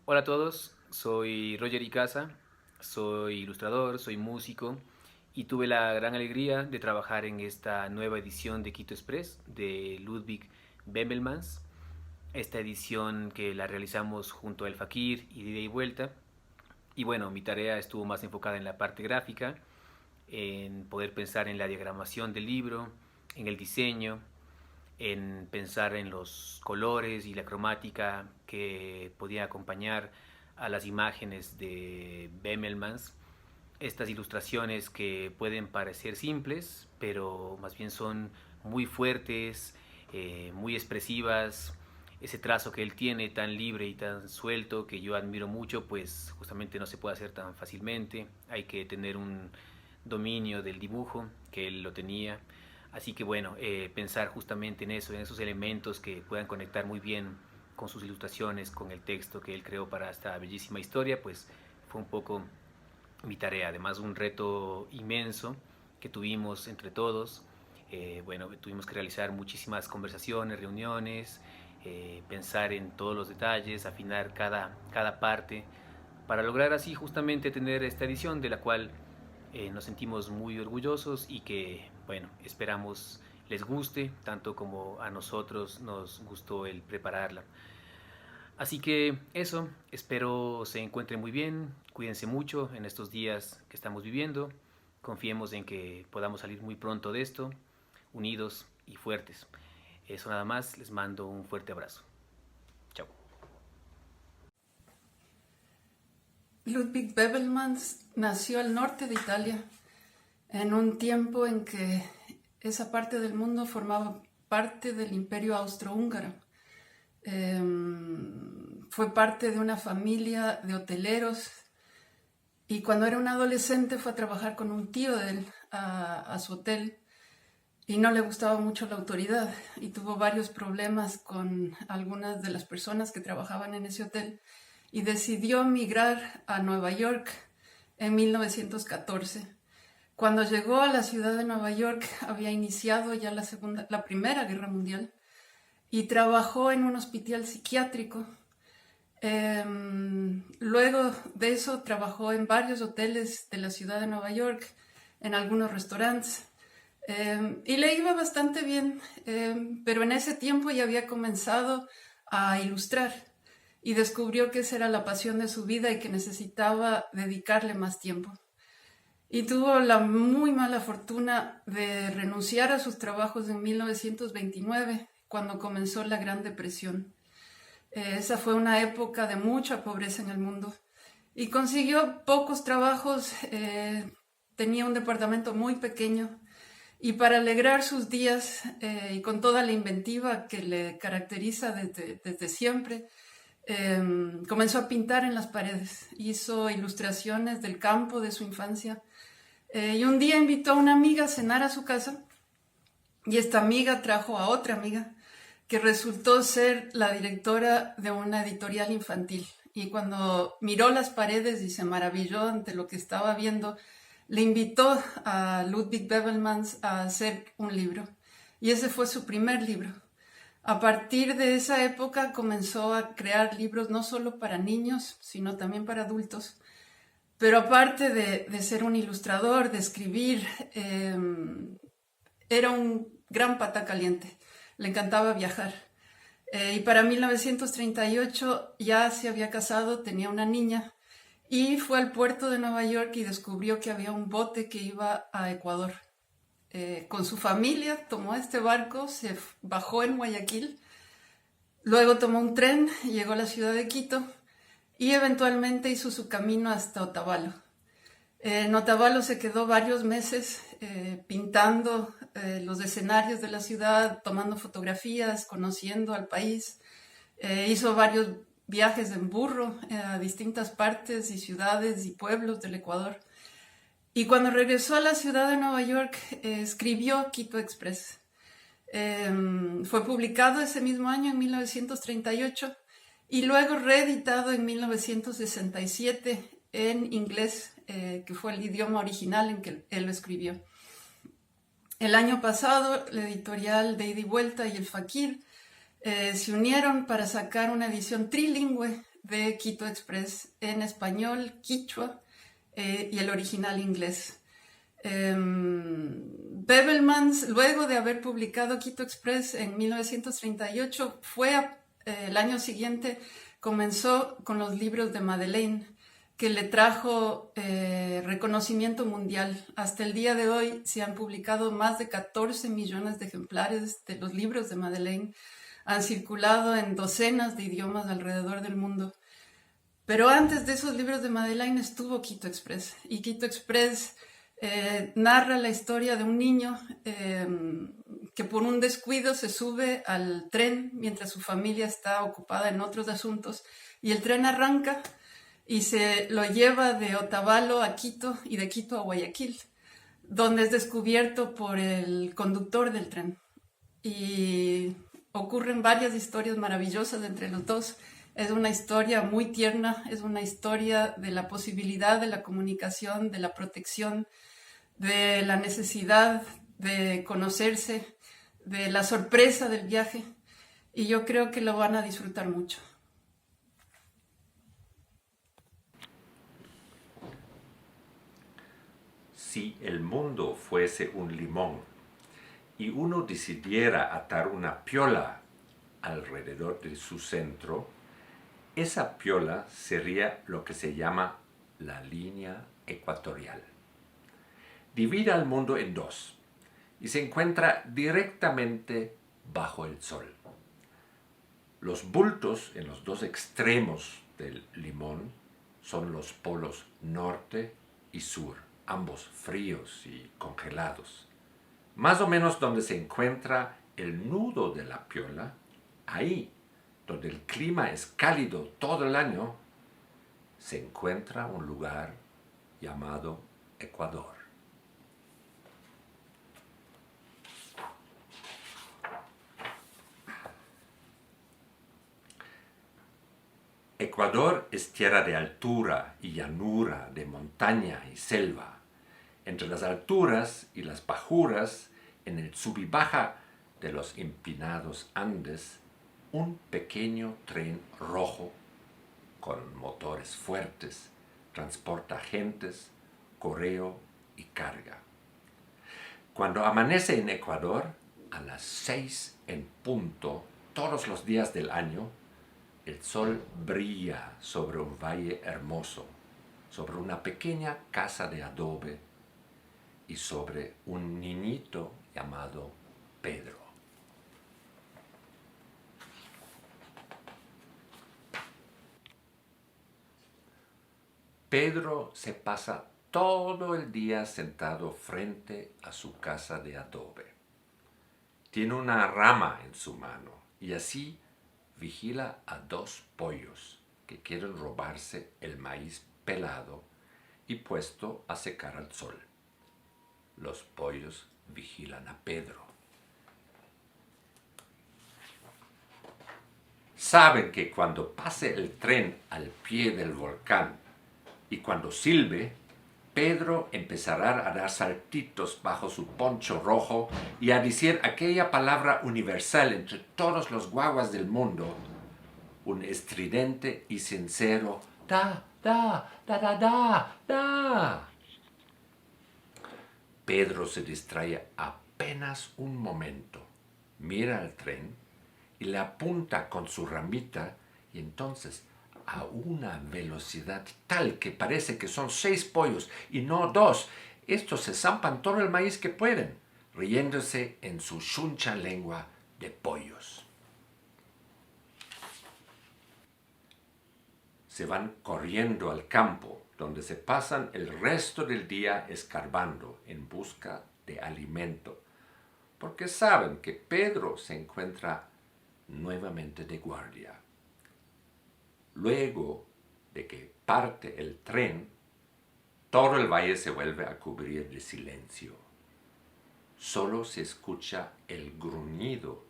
Hola a todos, soy Roger Icaza, soy ilustrador, soy músico y tuve la gran alegría de trabajar en esta nueva edición de Quito Express de Ludwig Bembelmans, esta edición que la realizamos junto a El Fakir y de ida y vuelta. Y bueno, mi tarea estuvo más enfocada en la parte gráfica, en poder pensar en la diagramación del libro, en el diseño, en pensar en los colores y la cromática que podía acompañar a las imágenes de Bemmelmans. Estas ilustraciones que pueden parecer simples, pero más bien son muy fuertes, muy expresivas. Ese trazo que él tiene tan libre y tan suelto que yo admiro mucho, pues justamente no se puede hacer tan fácilmente. Hay que tener un dominio del dibujo, que él lo tenía. Así que bueno, pensar justamente en eso, en esos elementos que puedan conectar muy bien con sus ilustraciones, con el texto que él creó para esta bellísima historia, pues fue un poco mi tarea. Además, un reto inmenso que tuvimos entre todos. Bueno, tuvimos que realizar muchísimas conversaciones, reuniones, pensar en todos los detalles, afinar cada parte, para lograr así justamente tener esta edición de la cual nos sentimos muy orgullosos y que, bueno, esperamos les guste, tanto como a nosotros nos gustó el prepararla. Así que eso, espero se encuentren muy bien, cuídense mucho en estos días que estamos viviendo, confiemos en que podamos salir muy pronto de esto, unidos y fuertes. Eso nada más, les mando un fuerte abrazo. Chao. Ludwig Bebelmans nació al norte de Italia en un tiempo en que esa parte del mundo formaba parte del Imperio Austrohúngaro. Fue parte de una familia de hoteleros y cuando era un adolescente fue a trabajar con un tío de él a su hotel y no le gustaba mucho la autoridad y tuvo varios problemas con algunas de las personas que trabajaban en ese hotel y decidió migrar a Nueva York en 1914. Cuando llegó a la ciudad de Nueva York había iniciado ya la Primera Guerra Mundial y trabajó en un hospital psiquiátrico. Luego de eso trabajó en varios hoteles de la ciudad de Nueva York, en algunos restaurantes. Y le iba bastante bien, pero en ese tiempo ya había comenzado a ilustrar y descubrió que esa era la pasión de su vida y que necesitaba dedicarle más tiempo. Y tuvo la muy mala fortuna de renunciar a sus trabajos en 1929, cuando comenzó la Gran Depresión. Esa fue una época de mucha pobreza en el mundo y consiguió pocos trabajos, tenía un departamento muy pequeño y para alegrar sus días y con toda la inventiva que le caracteriza desde siempre, comenzó a pintar en las paredes, hizo ilustraciones del campo de su infancia y un día invitó a una amiga a cenar a su casa y esta amiga trajo a otra amiga que resultó ser la directora de una editorial infantil. Y cuando miró las paredes y se maravilló ante lo que estaba viendo, le invitó a Ludwig Bebelmans a hacer un libro. Y ese fue su primer libro. A partir de esa época comenzó a crear libros no solo para niños, sino también para adultos. Pero aparte de ser un ilustrador, de escribir, era un gran pata caliente. Le encantaba viajar. Y para 1938 ya se había casado, tenía una niña y fue al puerto de Nueva York y descubrió que había un bote que iba a Ecuador. Con su familia tomó este barco, se bajó en Guayaquil, luego tomó un tren, llegó a la ciudad de Quito y eventualmente hizo su camino hasta Otavalo. En Otavalo se quedó varios meses pintando los escenarios de la ciudad, tomando fotografías, conociendo al país. Hizo varios viajes en burro a distintas partes y ciudades y pueblos del Ecuador. Y cuando regresó a la ciudad de Nueva York, escribió Quito Express. Fue publicado ese mismo año, en 1938, y luego reeditado en 1967 en inglés, que fue el idioma original en que él lo escribió. El año pasado, la editorial de Ida y Vuelta y el Fakir se unieron para sacar una edición trilingüe de Quito Express en español, quichua y el original inglés. Bebelmans, luego de haber publicado Quito Express en 1938, el año siguiente comenzó con los libros de Madeleine, que le trajo reconocimiento mundial. Hasta el día de hoy se han publicado más de 14 millones de ejemplares de los libros de Madeleine. Han circulado en docenas de idiomas alrededor del mundo. Pero antes de esos libros de Madeleine estuvo Quito Express. Y Quito Express narra la historia de un niño que por un descuido se sube al tren mientras su familia está ocupada en otros asuntos. Y el tren arranca y se lo lleva de Otavalo a Quito y de Quito a Guayaquil, donde es descubierto por el conductor del tren. Y ocurren varias historias maravillosas entre los dos. Es una historia muy tierna, es una historia de la posibilidad de la comunicación, de la protección, de la necesidad de conocerse, de la sorpresa del viaje. Y yo creo que lo van a disfrutar mucho. Si el mundo fuese un limón y uno decidiera atar una piola alrededor de su centro, esa piola sería lo que se llama la línea ecuatorial. Divide al mundo en dos y se encuentra directamente bajo el sol. Los bultos en los dos extremos del limón son los polos norte y sur, ambos fríos y congelados. Más o menos donde se encuentra el nudo de la piola, ahí donde el clima es cálido todo el año, se encuentra un lugar llamado Ecuador. Ecuador es tierra de altura y llanura, de montaña y selva. Entre las alturas y las bajuras, en el sub y baja de los empinados Andes, un pequeño tren rojo con motores fuertes transporta gentes, correo y carga. Cuando amanece en Ecuador, a las 6 en punto, todos los días del año, el sol brilla sobre un valle hermoso, sobre una pequeña casa de adobe y sobre un niñito llamado Pedro. Pedro se pasa todo el día sentado frente a su casa de adobe. Tiene una rama en su mano y así vigila a dos pollos que quieren robarse el maíz pelado y puesto a secar al sol. Los pollos vigilan a Pedro. Saben que cuando pase el tren al pie del volcán y cuando silbe, Pedro empezará a dar saltitos bajo su poncho rojo y a decir aquella palabra universal entre todos los guaguas del mundo, un estridente y sincero da, da, da, da, da, da. Pedro se distrae apenas un momento, mira al tren y le apunta con su ramita y entonces a una velocidad tal que parece que son 6 pollos y no 2. Estos se zampan todo el maíz que pueden, riéndose en su chuncha lengua de pollos. Se van corriendo al campo, donde se pasan el resto del día escarbando en busca de alimento, porque saben que Pedro se encuentra nuevamente de guardia. Luego de que parte el tren, todo el valle se vuelve a cubrir de silencio. Solo se escucha el gruñido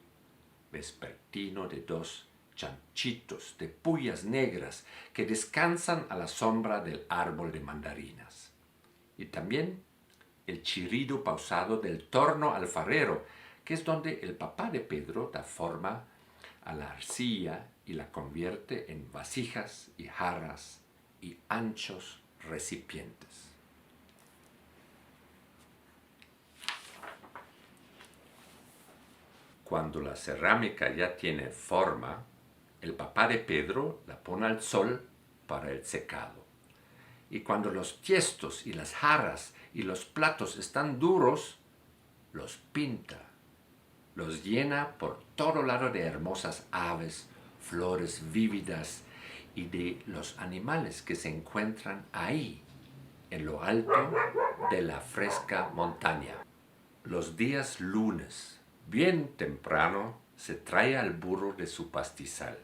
vespertino de 2 chanchitos de puyas negras que descansan a la sombra del árbol de mandarinas. Y también el chirrido pausado del torno alfarero, que es donde el papá de Pedro da forma a la arcilla y la convierte en vasijas y jarras y anchos recipientes. Cuando la cerámica ya tiene forma, el papá de Pedro la pone al sol para el secado. Y cuando los tiestos y las jarras y los platos están duros, los pinta, los llena por todo lado de hermosas aves, flores vívidas y de los animales que se encuentran ahí, en lo alto de la fresca montaña. Los días lunes, bien temprano, se trae al burro de su pastizal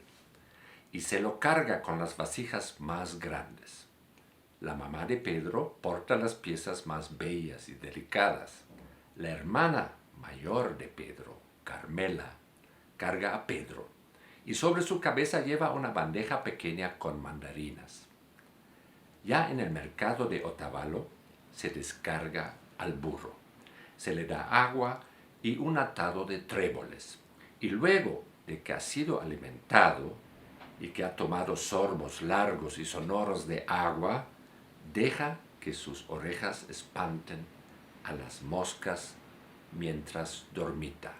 y se lo carga con las vasijas más grandes. La mamá de Pedro porta las piezas más bellas y delicadas. La hermana mayor de Pedro, Carmela, carga a Pedro y sobre su cabeza lleva una bandeja pequeña con mandarinas. Ya en el mercado de Otavalo se descarga al burro. Se le da agua y un atado de tréboles. Y luego de que ha sido alimentado y que ha tomado sorbos largos y sonoros de agua, deja que sus orejas espanten a las moscas mientras dormita.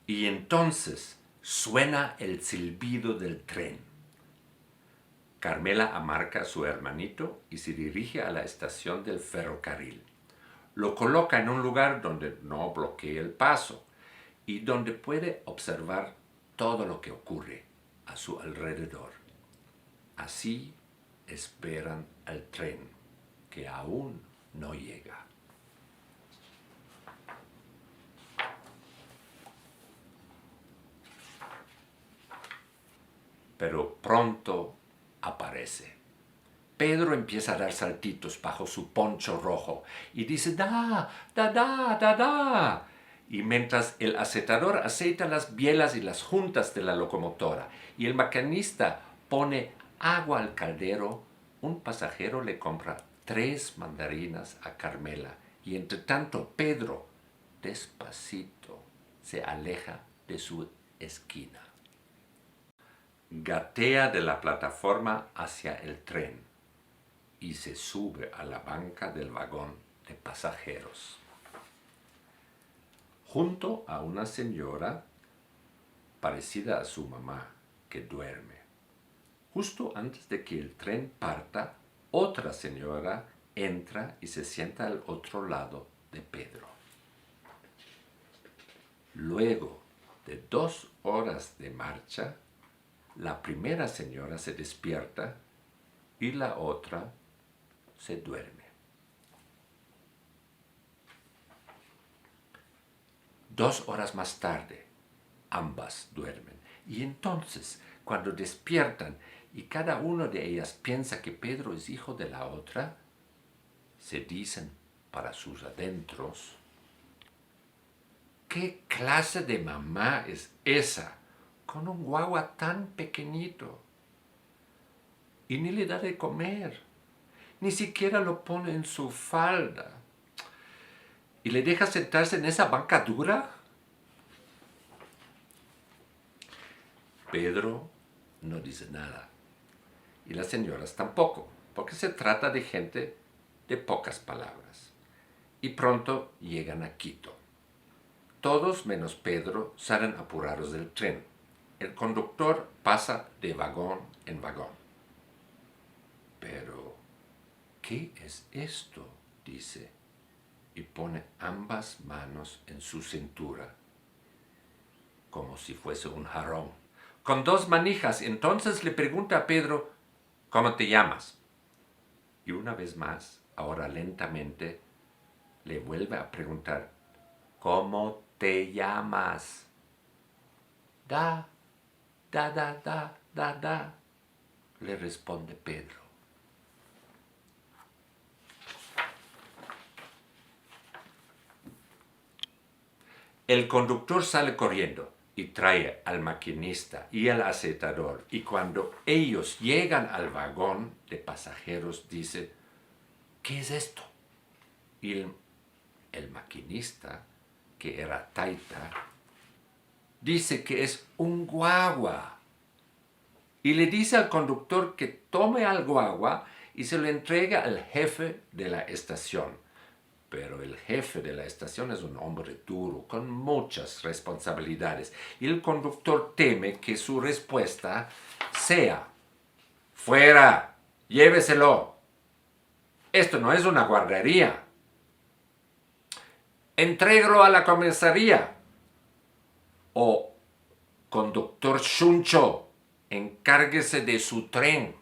Y entonces suena el silbido del tren. Carmela amarca a su hermanito y se dirige a la estación del ferrocarril. Lo coloca en un lugar donde no bloquee el paso y donde puede observar todo lo que ocurre a su alrededor. Así esperan al tren, que aún no llega. Pero pronto aparece. Pedro empieza a dar saltitos bajo su poncho rojo y dice da, da, da, da, da. Y mientras el acetador aceita las bielas y las juntas de la locomotora y el maquinista pone agua al caldero, un pasajero le compra 3 mandarinas a Carmela y entre tanto Pedro, despacito, se aleja de su esquina. Gatea de la plataforma hacia el tren y se sube a la banca del vagón de pasajeros. Junto a una señora parecida a su mamá que duerme. Justo antes de que el tren parta, otra señora entra y se sienta al otro lado de Pedro. Luego de 2 horas de marcha, la primera señora se despierta y la otra se duerme. 2 horas más tarde, ambas duermen. Y entonces, cuando despiertan y cada una de ellas piensa que Pedro es hijo de la otra, se dicen para sus adentros: ¿qué clase de mamá es esa con un guagua tan pequeñito? Y ni le da de comer, ni siquiera lo pone en su falda. ¿Y le deja sentarse en esa banca dura? Pedro no dice nada. Y las señoras tampoco, porque se trata de gente de pocas palabras. Y pronto llegan a Quito. Todos menos Pedro salen apurados del tren. El conductor pasa de vagón en vagón. Pero, ¿qué es esto?, dice, y pone ambas manos en su cintura, como si fuese un jarrón, con 2 manijas. Entonces le pregunta a Pedro: ¿cómo te llamas? Y una vez más, ahora lentamente, le vuelve a preguntar: ¿cómo te llamas? Da, da, da, da, da, da, le responde Pedro. El conductor sale corriendo y trae al maquinista y al acetador, y cuando ellos llegan al vagón de pasajeros dice: ¿qué es esto? Y el maquinista, que era taita, dice que es un guagua. Y le dice al conductor que tome al guagua y se lo entrega al jefe de la estación. Pero el jefe de la estación es un hombre duro, con muchas responsabilidades. Y el conductor teme que su respuesta sea: fuera, lléveselo. Esto no es una guardería. Entrégalo a la comisaría. O, conductor chuncho, encárguese de su tren.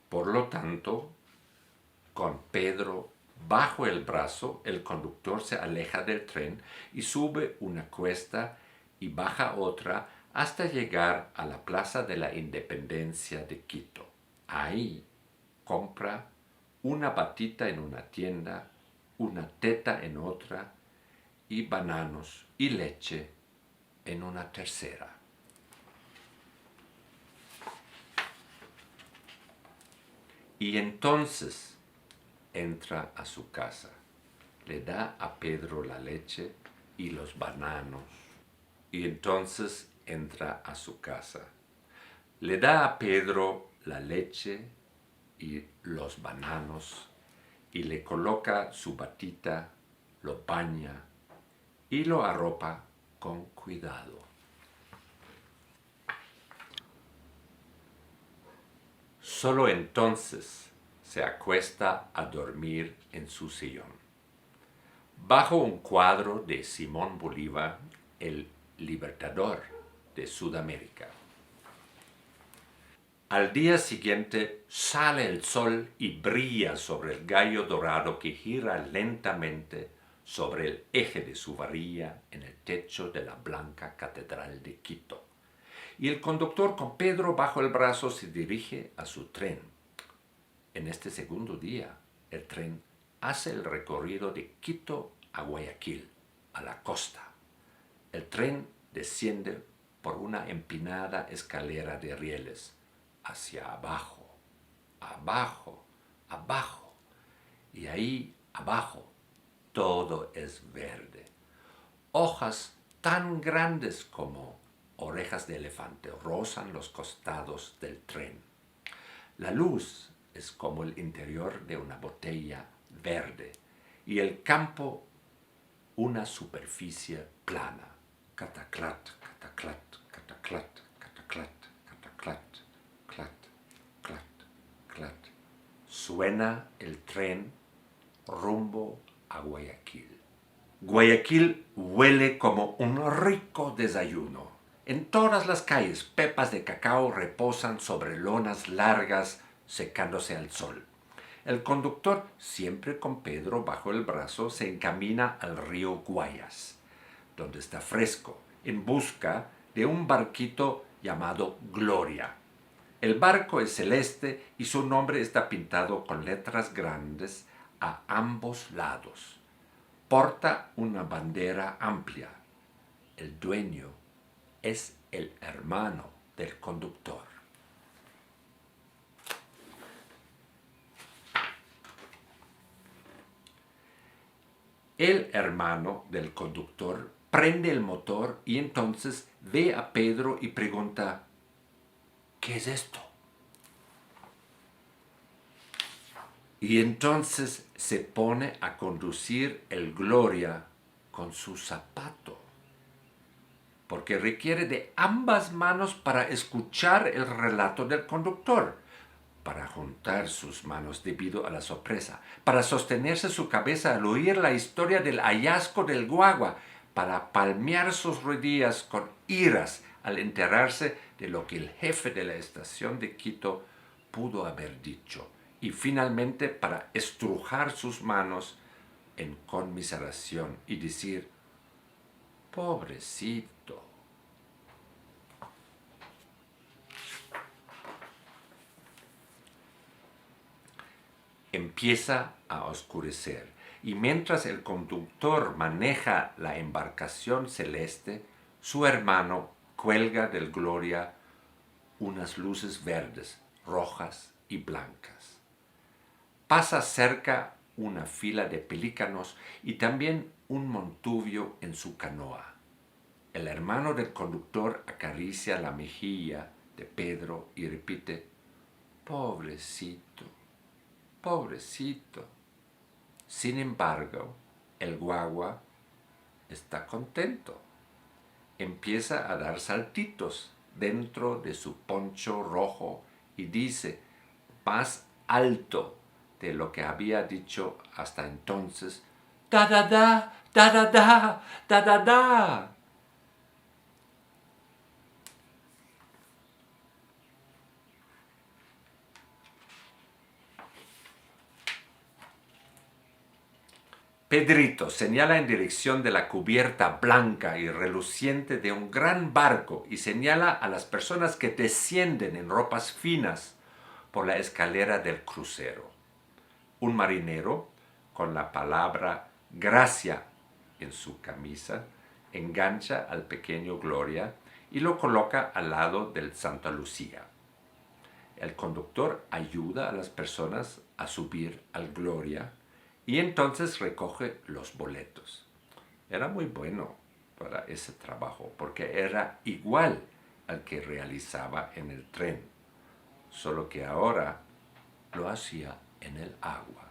Por lo tanto, con Pedro bajo el brazo, el conductor se aleja del tren y sube una cuesta y baja otra hasta llegar a la Plaza de la Independencia de Quito. Ahí compra una batita en una tienda, una teta en otra y bananos y leche en una tercera. Y entonces entra a su casa, le da a Pedro la leche y los bananos. Y entonces entra a su casa, le da a Pedro la leche y los bananos y le coloca su batita, lo baña y lo arropa con cuidado. Solo entonces se acuesta a dormir en su sillón. Bajo un cuadro de Simón Bolívar, el libertador de Sudamérica. Al día siguiente sale el sol y brilla sobre el gallo dorado que gira lentamente sobre el eje de su varilla en el techo de la blanca Catedral de Quito. Y el conductor, con Pedro bajo el brazo, se dirige a su tren. En este segundo día, el tren hace el recorrido de Quito a Guayaquil, a la costa. El tren desciende por una empinada escalera de rieles hacia abajo, abajo, abajo. Y ahí abajo todo es verde. Hojas tan grandes como orejas de elefante rozan los costados del tren. La luz es como el interior de una botella verde y el campo una superficie plana. Cataclat, cataclat, cataclat, cataclat, cataclat, clat, clat, clat. Suena el tren rumbo a Guayaquil. Guayaquil huele como un rico desayuno. En todas las calles, pepas de cacao reposan sobre lonas largas secándose al sol. El conductor, siempre con Pedro bajo el brazo, se encamina al río Guayas, donde está fresco, en busca de un barquito llamado Gloria. El barco es celeste y su nombre está pintado con letras grandes a ambos lados. Porta una bandera amplia. El dueño es el hermano del conductor. El hermano del conductor prende el motor y entonces ve a Pedro y pregunta: ¿qué es esto? Y entonces se pone a conducir el Gloria con su zapato, porque requiere de ambas manos para escuchar el relato del conductor, para juntar sus manos debido a la sorpresa, para sostenerse su cabeza al oír la historia del hallazgo del guagua, para palmear sus rodillas con iras al enterarse de lo que el jefe de la estación de Quito pudo haber dicho, y finalmente para estrujar sus manos en conmiseración y decir: pobrecito. Empieza a oscurecer y mientras el conductor maneja la embarcación celeste, su hermano cuelga del Gloria unas luces verdes, rojas y blancas. Pasa cerca una fila de pelícanos y también un montuvio en su canoa. El hermano del conductor acaricia la mejilla de Pedro y repite: pobrecito, pobrecito. Sin embargo, el guagua está contento. Empieza a dar saltitos dentro de su poncho rojo y dice, más alto de lo que había dicho hasta entonces: da da da, da da da, da da da. Pedrito señala en dirección de la cubierta blanca y reluciente de un gran barco y señala a las personas que descienden en ropas finas por la escalera del crucero. Un marinero, con la palabra gracia en su camisa, engancha al pequeño Gloria y lo coloca al lado del Santa Lucía. El conductor ayuda a las personas a subir al Gloria y entonces recoge los boletos. Era muy bueno para ese trabajo porque era igual al que realizaba en el tren, solo que ahora lo hacía en el agua.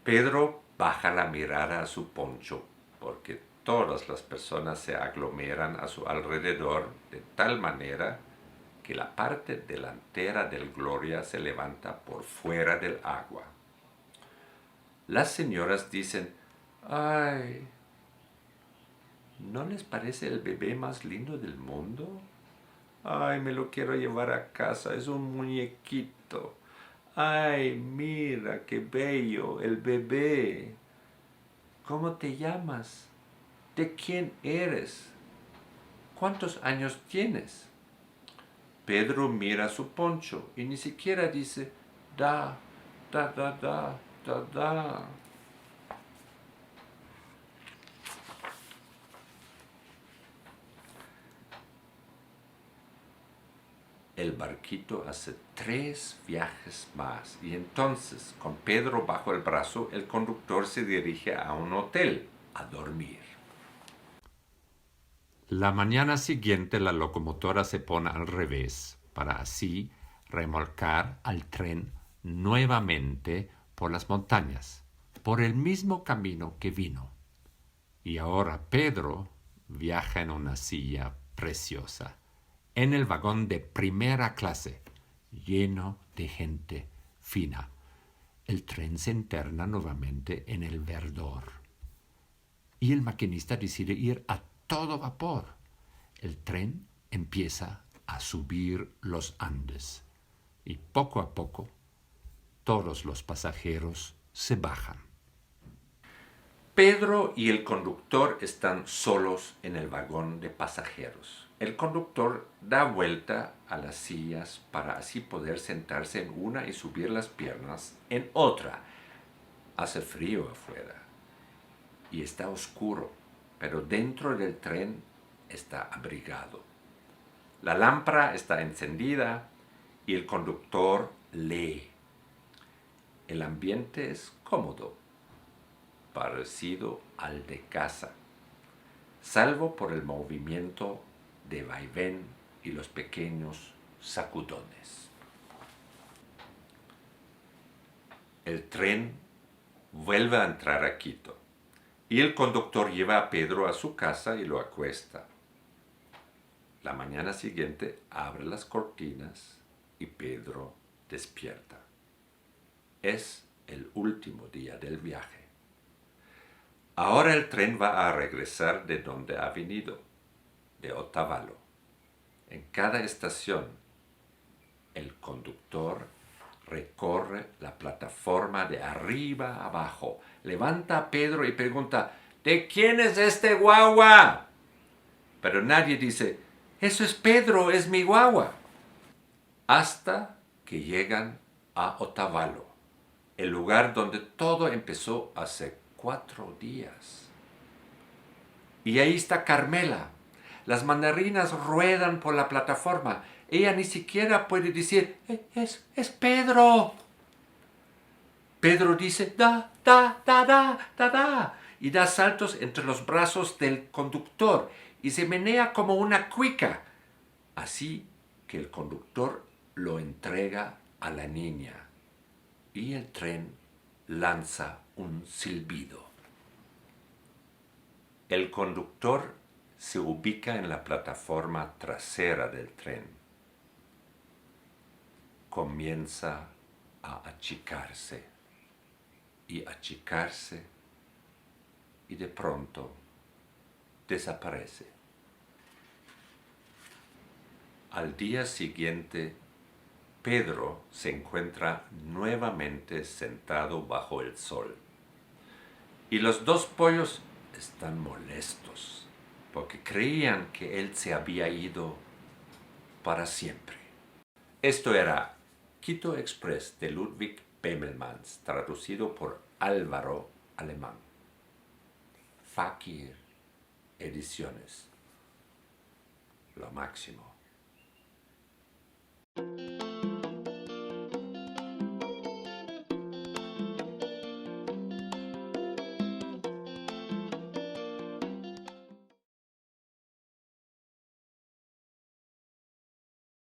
Pedro baja la mirada a su poncho porque todas las personas se aglomeran a su alrededor de tal manera que la parte delantera del Gloria se levanta por fuera del agua. Las señoras dicen: ¡ay! ¿No les parece el bebé más lindo del mundo? ¡Ay, me lo quiero llevar a casa! Es un muñequito. ¡Ay, mira qué bello el bebé! ¿Cómo te llamas? ¿De quién eres? ¿Cuántos años tienes? Pedro mira su poncho y ni siquiera dice da, da, da, da, da, da. El barquito hace 3 viajes más y entonces, con Pedro bajo el brazo, el conductor se dirige a un hotel a dormir. La mañana siguiente la locomotora se pone al revés para así remolcar al tren nuevamente por las montañas, por el mismo camino que vino. Y ahora Pedro viaja en una silla preciosa, en el vagón de primera clase, lleno de gente fina. El tren se interna nuevamente en el verdor. Y el maquinista decide ir a todo vapor. El tren empieza a subir los Andes. Y poco a poco, todos los pasajeros se bajan. Pedro y el conductor están solos en el vagón de pasajeros. El conductor da vuelta a las sillas para así poder sentarse en una y subir las piernas en otra. Hace frío afuera y está oscuro, pero dentro del tren está abrigado. La lámpara está encendida y el conductor lee. El ambiente es cómodo, parecido al de casa, salvo por el movimiento de vaivén y los pequeños sacudones. El tren vuelve a entrar a Quito y el conductor lleva a Pedro a su casa y lo acuesta. La mañana siguiente abre las cortinas y Pedro despierta. Es el último día del viaje. Ahora el tren va a regresar de donde ha venido, de Otavalo. En cada estación, el conductor recorre la plataforma de arriba a abajo, levanta a Pedro y pregunta: ¿de quién es este guagua? Pero nadie dice: eso es Pedro, es mi guagua. Hasta que llegan a Otavalo, el lugar donde todo empezó hace 4 días. Y ahí está Carmela, Las mandarinas ruedan por la plataforma. Ella ni siquiera puede decir, es Pedro. Pedro dice, da, da, da, da, da, da, y da saltos entre los brazos del conductor y se menea como una cuica. Así que el conductor lo entrega a la niña y el tren lanza un silbido. El conductor se ubica en la plataforma trasera del tren. Comienza a achicarse y achicarse y de pronto desaparece. Al día siguiente, Pedro se encuentra nuevamente sentado bajo el sol. Y los dos pollos están molestos porque creían que él se había ido para siempre. Esto era Quito Express de Ludwig Bemelmans, traducido por Álvaro Alemán. Fakir Ediciones. Lo máximo.